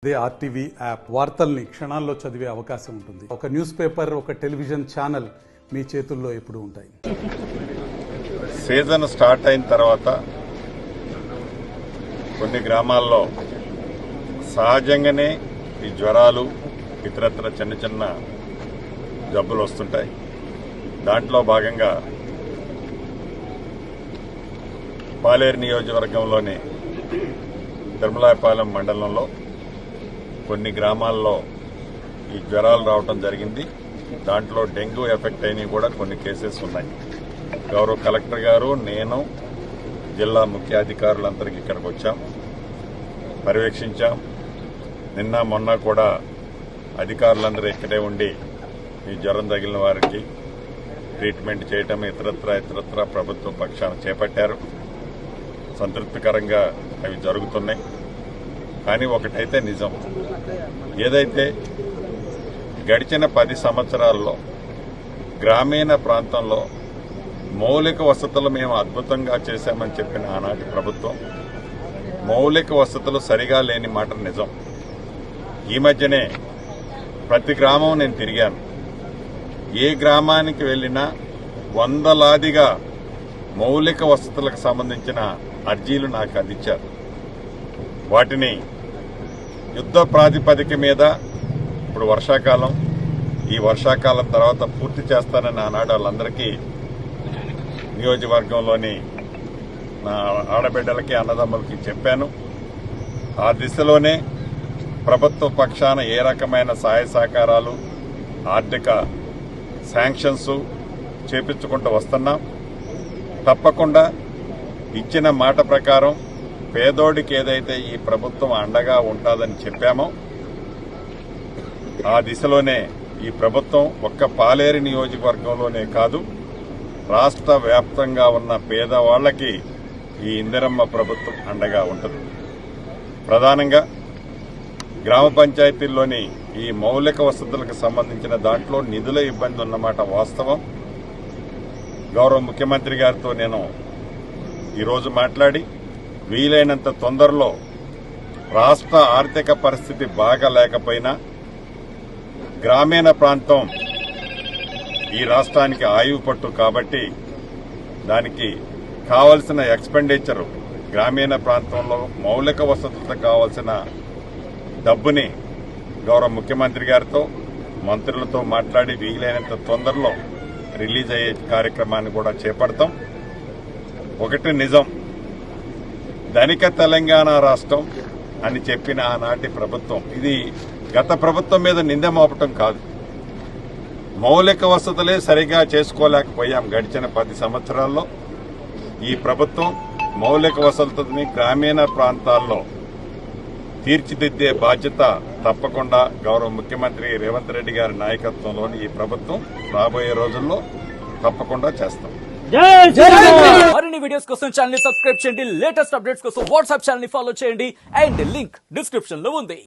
అదే RTV app వార్తల్ని క్షణాల్లో చదివే అవకాశం ఉంటుంది. ఒక న్యూస్ పేపర్, ఒక టెలివిజన్ ఛానల్ మీ చేతుల్లో ఎప్పుడూ ఉంటాయి. సీజన్ స్టార్ట్ అయిన తర్వాత కొన్ని గ్రామాల్లో సహజంగానే ఈ జ్వరాలు ఇతరత్ర చిన్న చిన్న జబ్బులు వస్తుంటాయి. దాంట్లో భాగంగా పాలేరు నియోజకవర్గంలోని తిరుమలాయపాలెం మండలంలో కొన్ని గ్రామాల్లో ఈ జ్వరాలు రావడం జరిగింది. దాంట్లో డెంగ్యూ ఎఫెక్ట్ అయినవి కూడా కొన్ని కేసెస్ ఉన్నాయి. గౌరవ కలెక్టర్ గారు, నేను, జిల్లా ముఖ్యాధికారులందరికీ ఇక్కడికి వచ్చాం, పర్యవేక్షించాం. నిన్న మొన్న కూడా అధికారులందరూ ఇక్కడే ఉండి ఈ జ్వరం తగిలిన వారికి ట్రీట్మెంట్ చేయటం ఇతరత్ర ప్రభుత్వ పక్షాన చేపట్టారు. సంతృప్తికరంగా అవి జరుగుతున్నాయి. కానీ ఒకటైతే నిజం, ఏదైతే గడిచిన 10 సంవత్సరాల్లో గ్రామీణ ప్రాంతంలో మౌలిక వసతులు మేము అద్భుతంగా చేశామని చెప్పిన ఆనాటి ప్రభుత్వం మౌలిక వసతులు సరిగా లేని మాట నిజం. ఈ మధ్యనే ప్రతి గ్రామం నేను తిరిగాను. ఏ గ్రామానికి వెళ్లినా వందలాదిగా మౌలిక వసతులకు సంబంధించిన అర్జీలు నాకు అందించారు. వాటిని యుద్ధ ప్రాతిపదిక మీద ఇప్పుడు వర్షాకాలం, ఈ వర్షాకాలం తర్వాత పూర్తి చేస్తానని ఆనాడు వాళ్ళందరికీ నియోజకవర్గంలోని నా ఆడబిడ్డలకి అన్నదమ్ములకి చెప్పాను. ఆ దిశలోనే ప్రభుత్వ పక్షాన ఏ రకమైన సహాయ సహకారాలు, ఆర్థిక శాంక్షన్స్ చేపించుకుంటూ వస్తున్నాం. తప్పకుండా ఇచ్చిన మాట ప్రకారం పేదోడికి ఏదైతే ఈ ప్రభుత్వం అండగా ఉంటుందని చెప్పామో ఆ దిశలోనే ఈ ప్రభుత్వం ఒక్క పాలేరు నియోజకవర్గంలోనే కాదు, రాష్ట్ర వ్యాప్తంగా ఉన్న పేదవాళ్లకి ఈ ఇందిరమ్మ ప్రభుత్వం అండగా ఉంటుంది. ప్రధానంగా గ్రామ పంచాయతీల్లోని ఈ మౌలిక వసతులకు సంబంధించిన దాంట్లో నిధుల ఇబ్బంది ఉన్నమాట వాస్తవం. గౌరవ ముఖ్యమంత్రి గారితో నేను ఈరోజు మాట్లాడి వీలైనంత తొందరలో రాష్ట్ర ఆర్థిక పరిస్థితి బాగా లేకపోయినా గ్రామీణ ప్రాంతం ఈ రాష్ట్రానికి ఆయువు పట్టు కాబట్టి దానికి కావలసిన ఎక్స్పెండిచర్, గ్రామీణ ప్రాంతంలో మౌలిక వసతులతో కావాల్సిన డబ్బుని గౌరవ ముఖ్యమంత్రి గారితో, మంత్రులతో మాట్లాడి వీలైనంత తొందరలో రిలీజ్ అయ్యే కార్యక్రమాన్ని కూడా చేపడతాం. ఒకటి నిజం, ధనిక తెలంగాణ రాష్ట్రం అని చెప్పిన ఆనాటి ప్రభుత్వం, ఇది గత ప్రభుత్వం మీద నింద మోపటం కాదు, మౌలిక వసతులే సరిగా చేసుకోలేకపోయాం. గడిచిన 10 సంవత్సరాల్లో ఈ ప్రభుత్వం మౌలిక వసతులని గ్రామీణ ప్రాంతాల్లో తీర్చిదిద్దే బాధ్యత తప్పకుండా గౌరవ ముఖ్యమంత్రి రేవంత్ రెడ్డి గారి నాయకత్వంలోని ఈ ప్రభుత్వం రాబోయే రోజుల్లో తప్పకుండా చేస్తాం. మరిన్ని వీడియోస్ కోసం ఛానల్ ని సబ్స్క్రైబ్ చేయండి. లేటెస్ట్ అప్డేట్స్ కోసం వాట్సాప్ ఛానల్ ని ఫాలో చేయండి. అండ్ లింక్ డిస్క్రిప్షన్ లో ఉంది.